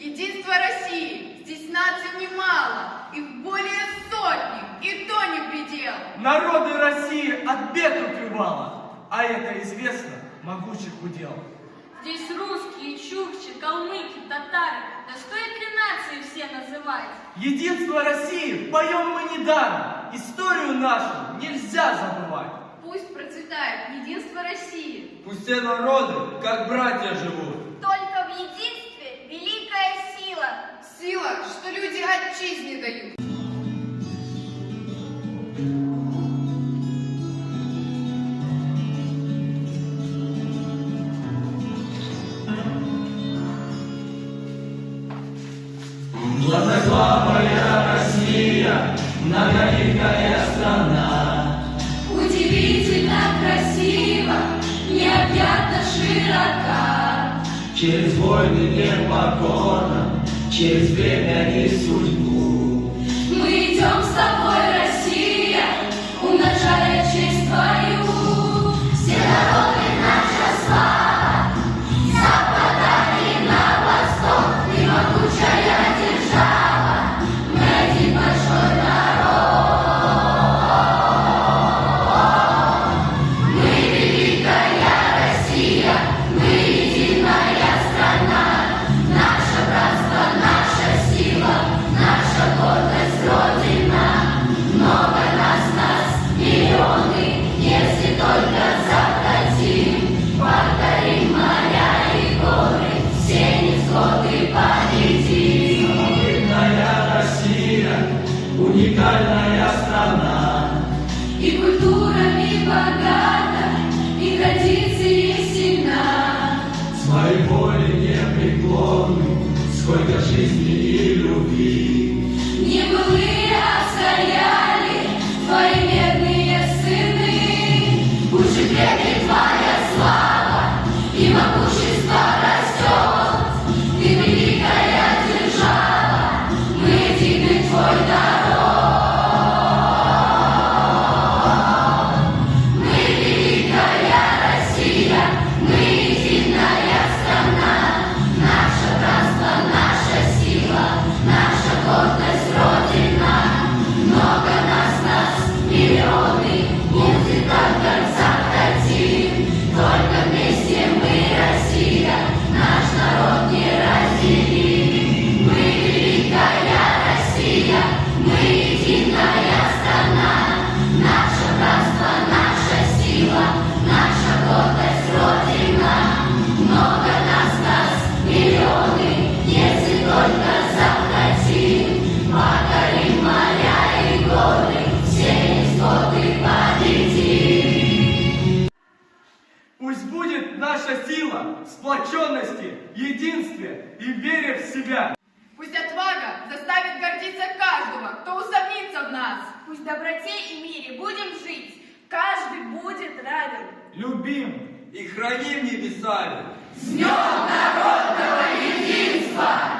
Единство России, здесь наций немало, их более сотни, и то не предел. Народы России от бед укрывала, а это известно могучих удел. Здесь русские, чукчи, калмыки, татары, да стоит ли нации все называть? Единство России поем мы недаром, историю нашу нельзя забывать. Пусть процветает единство России. Пусть все народы, как братья, живут. Только в единстве великая сила. Сила, что люди отчизне дают. Благословная Россия, многоликая страна. Удивительно красиво, необъятно широка. Через войны непокорно, через время и судьбу. Мы идем с тобой, Россия, умножая честь твою. Все народы наша слава, с запада и на восток, ты могучая держава, мы один большой народ. Мы великая Россия, мы единая страна, наше братство, наша сила, наша гордость, Родина. Много нас, миллионы, если только захотим, покорим моря и горы, все невзгоды победим. Самобытная Россия, уникальная страна. И культурами богата, и традиции сильна. Своей воли непреклонны, сколько жизни и любви. Не былые отстояли твои медные сыны. Пусть же крепнет твоя слава, и могущество растет. Ты великая держава, мы единый твой народ. Мы великая Россия, мы единая страна. Наше братство, наша сила, наша гордость, Родина. Много нас, миллионы, если только захотим. Только вместе мы, Россия, наш народ не разделим. Мы великая Россия, мы единая страна. Наше братство, наша сила, наша гордость, Родина. Много нас, миллионы, если только захотим. Покорим моря и горы, все невзгоды победим. Пусть будет наша сила в сплоченности, единстве и вере в себя. Пусть отвага заставит гордиться каждого, кто усомнится в нас. Пусть в доброте и мире будем жить, каждый будет раден. Любим И храним небесами. С днем народного единства!